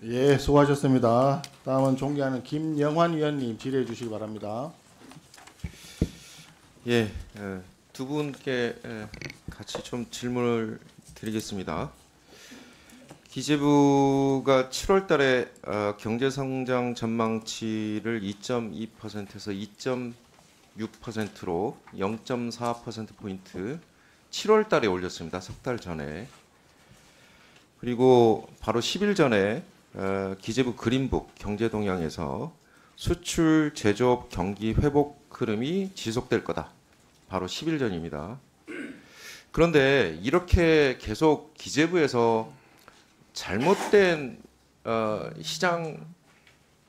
예, 수고하셨습니다. 다음은 존경하는 김영환 위원님 질의해 주시기 바랍니다. 예, 두 분께 같이 좀 질문을 드리겠습니다. 기재부가 7월달에 경제성장 전망치를 2.2%에서 2.6%로 0.4%포인트 7월달에 올렸습니다. 석 달 전에. 그리고 바로 10일 전에 기재부 그린북 경제동향에서 수출, 제조업, 경기 회복 흐름이 지속될 거다. 바로 10일 전입니다. 그런데 이렇게 계속 기재부에서 잘못된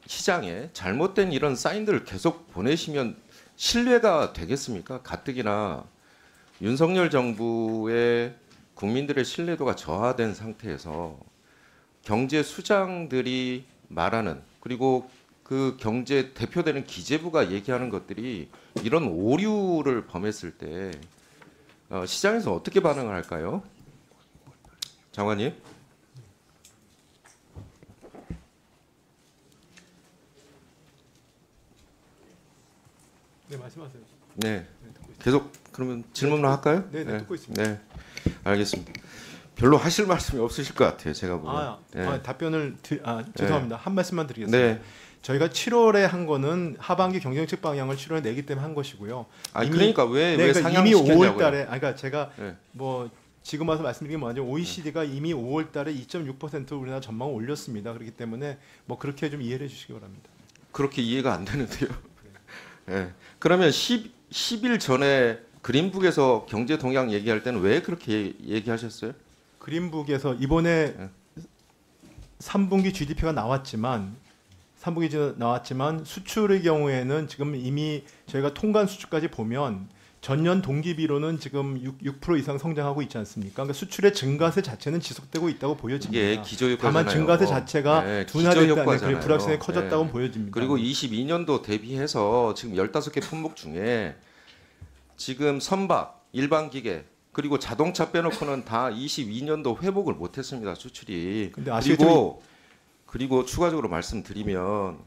시장에 잘못된 이런 사인들을 계속 보내시면 신뢰가 되겠습니까? 가뜩이나 윤석열 정부의 국민들의 신뢰도가 저하된 상태에서 경제 수장들이 말하는, 그리고 그 경제 대표되는 기재부가 얘기하는 것들이 이런 오류를 범했을 때 시장에서 어떻게 반응을 할까요? 장관님. 네, 말씀하세요. 네. 계속 그러면 질문을 할까요? 네, 듣고 있습니다. 네. 알겠습니다. 별로 하실 말씀이 없으실 것 같아요. 제가 보면. 네. 답변을 죄송합니다. 한 말씀만 드리겠습니다. 네. 저희가 7월에 한 거는 하반기 경제정책 방향을 7월에 내기 때문에 한 것이고요. 아니 그러니까 왜 그러니까 이미 상향시켰냐고요. 5월달에, 그러니까 제가 네. 뭐 지금 와서 말씀드리긴 뭐하죠. OECD가 이미 5월달에 2.6% 우리나라 전망을 올렸습니다. 그렇기 때문에 뭐 그렇게 좀 이해를 해주시기 바랍니다. 그렇게 이해가 안 되는데요. 네. 그러면 10일 전에 그린북에서 경제 동향 얘기할 때는 왜 그렇게 얘기하셨어요? 그린북에서 이번에 3분기 GDP가 나왔지만 수출의 경우에는 지금 이미 저희가 통관 수출까지 보면 전년 동기비로는 지금 6% 이상 성장하고 있지 않습니까? 그러니까 수출의 증가세 자체는 지속되고 있다고 보여집니다. 이게 기저효과잖아요. 다만 증가세 자체가 둔화됐다는 불확실성이 커졌다고 보여집니다. 그리고 22년도 대비해서 지금 15개 품목 중에 지금 선박, 일반 기계, 그리고 자동차 빼놓고는 다 22년도 회복을 못했습니다. 수출이. 근데 그리고 추가적으로 말씀드리면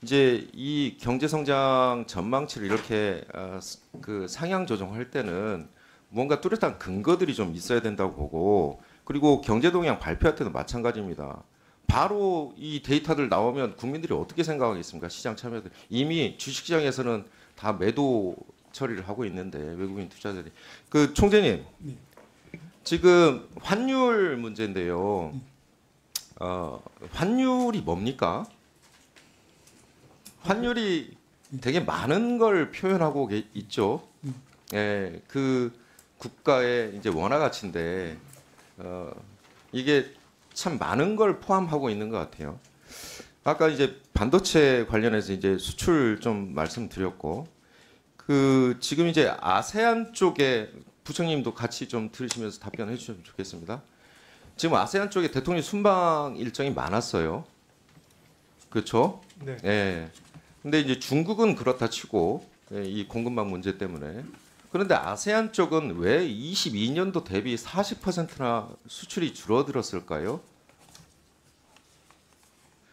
이제 이 경제 성장 전망치를 이렇게 그 상향 조정할 때는 뭔가 뚜렷한 근거들이 좀 있어야 된다고 보고, 그리고 경제 동향 발표할 때도 마찬가지입니다. 바로 이 데이터들 나오면 국민들이 어떻게 생각하겠습니까? 시장 참여들. 이미 주식시장에서는 다 매도 처리를 하고 있는데 외국인 투자자들이. 그 총재님, 네. 지금 환율 문제인데요. 환율이 뭡니까? 환율이 되게 많은 걸 표현하고 있죠. 예, 그 국가의 이제 원화 가치인데 이게 참 많은 걸 포함하고 있는 것 같아요. 아까 이제 반도체 관련해서 이제 수출 좀 말씀드렸고, 그 지금 이제 아세안 쪽에 부총님도 같이 좀 들으시면서 답변해 주시면 좋겠습니다. 지금 아세안 쪽에 대통령 순방 일정이 많았어요. 그렇죠? 네. 예. 근데 이제 중국은 그렇다 치고 이 공급망 문제 때문에. 그런데 아세안 쪽은 왜 22년도 대비 40%나 수출이 줄어들었을까요?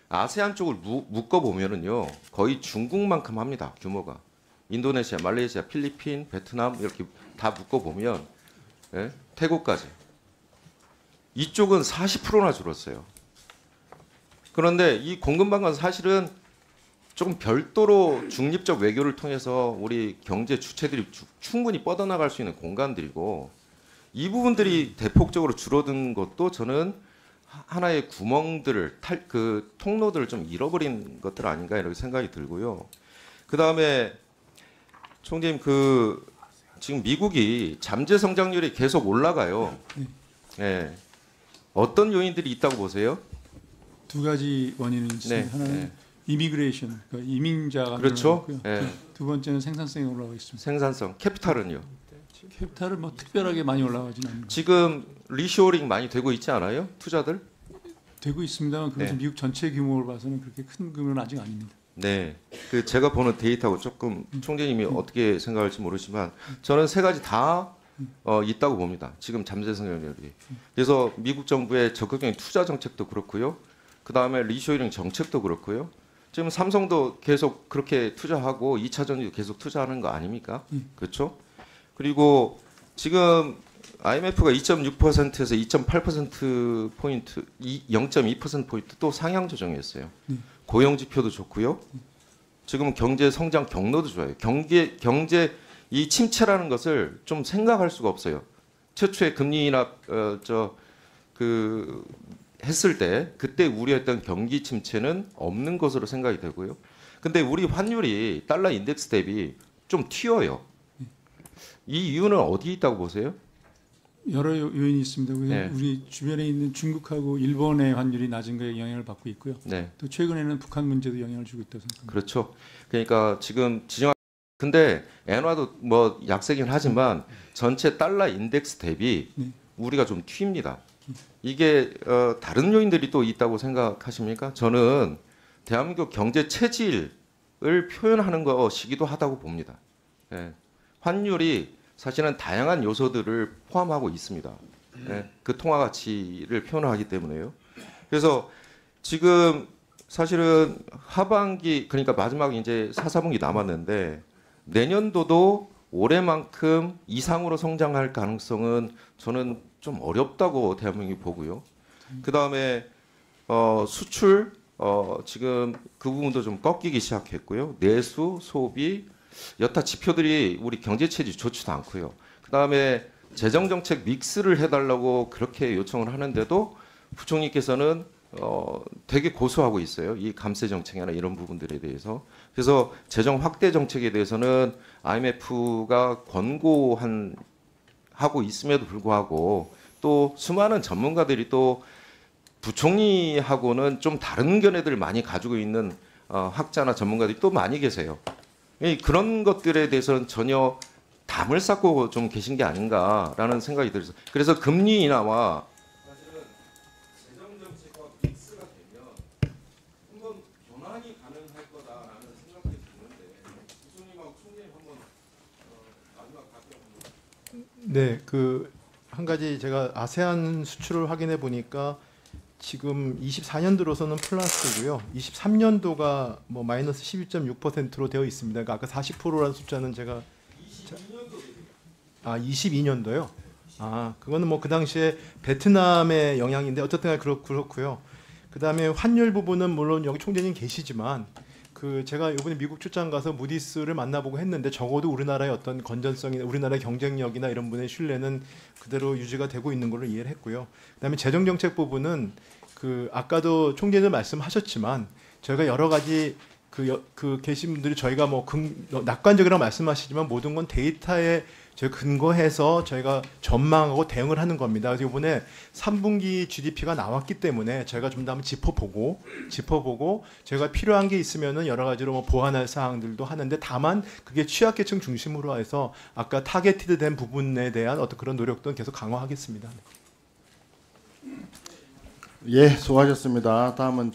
아세안 쪽을 묶어 보면은요, 거의 중국만큼 합니다. 규모가. 인도네시아, 말레이시아, 필리핀, 베트남 이렇게 다 묶어 보면, 예? 태국까지. 이쪽은 40%나 줄었어요. 그런데 이 공급망은 사실은 조금 별도로 중립적 외교를 통해서 우리 경제 주체들이 충분히 뻗어나갈 수 있는 공간들이고, 이 부분들이 대폭적으로 줄어든 것도 저는 하나의 구멍들을 그 통로들을 좀 잃어버린 것들 아닌가 이렇게 생각이 들고요. 그 다음에 총재님, 그 지금 미국이 잠재 성장률이 계속 올라가요. 예. 어떤 요인들이 있다고 보세요? 두 가지 원인이 있습니다. 하나는 이미그레이션, 그러니까 이민자가 그렇죠. 늘어났고요. 두 번째는 생산성이 올라가고 있습니다. 생산성, 캐피탈은요? 캐피탈은 뭐 특별하게 많이 올라가지는 않습니다. 지금 리쇼어링 많이 되고 있지 않아요? 투자들? 되고 있습니다만 그것은 미국 전체 규모를 봐서는 그렇게 큰 규모는 아직 아닙니다. 네, 그 제가 보는 데이터하고 조금 총재님이 어떻게 생각할지 모르지만 저는 세 가지 다 있다고 봅니다. 지금 잠재 성장률이. 그래서 미국 정부의 적극적인 투자 정책도 그렇고요. 그다음에 리쇼링 정책도 그렇고요. 지금 삼성도 계속 그렇게 투자하고 2차 전지도 계속 투자하는 거 아닙니까? 그렇죠? 그리고 지금 IMF가 2.6%에서 2.8% 포인트, 0.2% 포인트 또 상향 조정했어요. 고용 지표도 좋고요. 지금 경제 성장 경로도 좋아요. 경제 이 침체라는 것을 좀 생각할 수가 없어요. 최초에 금리 인하 했을 때 그때 우려했던 경기 침체는 없는 것으로 생각이 되고요. 근데 우리 환율이 달러 인덱스 대비 좀 튀어요. 이 이유는 어디 있다고 보세요? 여러 요인이 있습니다. 네. 우리 주변에 있는 중국하고 일본의 환율이 낮은 거에 영향을 받고 있고요. 네. 또 최근에는 북한 문제도 영향을 주고 있다고 생각합니다. 그렇죠. 그러니까 지금 근데 엔화도 뭐 약세긴 하지만 전체 달러 인덱스 대비 우리가 좀 튑니다. 이게 다른 요인들이 또 있다고 생각하십니까? 저는 대한민국 경제 체질을 표현하는 것이기도 하다고 봅니다. 예. 환율이 사실은 다양한 요소들을 포함하고 있습니다. 예. 그 통화 가치를 표현하기 때문에요. 그래서 지금 사실은 하반기 그러니까 마지막 이제 4, 4분기 남았는데 내년도도 올해만큼 이상으로 성장할 가능성은 저는 좀 어렵다고 대한민국이 보고요. 그 다음에 수출 지금 그 부분도 좀 꺾이기 시작했고요. 내수, 소비 여타 지표들이 우리 경제 체질이 좋지도 않고요. 그 다음에 재정 정책 믹스를 해달라고 그렇게 요청을 하는데도 부총리께서는 되게 고수하고 있어요. 이 감세 정책이나 이런 부분들에 대해서. 그래서 재정 확대 정책에 대해서는 IMF가 하고 있음에도 불구하고 또 수많은 전문가들이 또 부총리하고는 좀 다른 견해들을 많이 가지고 있는 학자나 전문가들이 또 많이 계세요. 그런 것들에 대해서는 전혀 담을 쌓고 좀 계신 게 아닌가라는 생각이 들어서 그래서 금리 인하와 사실은 재정 정책과 믹스가 되면 한번 변환이 가능할 거다라는 생각이 드는데 부총님하고 총재님 한번 마지막 답변 한번. 네, 한 가지 제가 아세안 수출을 확인해 보니까 지금 24년도로서는 플러스고요. 23년도가 뭐 마이너스 12.6%로 되어 있습니다. 그러니까 아까 40%라는 숫자는 제가 22년도요. 그거는 뭐 그 당시에 베트남의 영향인데 어쨌든 간에 그렇고요. 그다음에 환율 부분은 물론 여기 총재님 계시지만 제가 이번에 미국 출장 가서 무디스를 만나보고 했는데 적어도 우리나라의 어떤 건전성이나 우리나라의 경쟁력이나 이런 부분의 신뢰는 그대로 유지가 되고 있는 걸로 이해를 했고요. 그다음에 재정 정책 부분은 아까도 총재님 말씀하셨지만 저희가 여러 가지 계신 분들이 저희가 뭐 낙관적이라고 말씀하시지만 모든 건 데이터에 저희 근거해서 저희가 전망하고 대응을 하는 겁니다. 그래서 이번에 3분기 GDP가 나왔기 때문에 저희가 좀 더 한번 짚어보고 저희가 필요한 게 있으면은 여러 가지로 뭐 보완할 사항들도 하는데 다만 그게 취약계층 중심으로 해서 아까 타겟티드된 부분에 대한 어떤 그런 노력도 계속 강화하겠습니다. 예, 수고하셨습니다. 다음은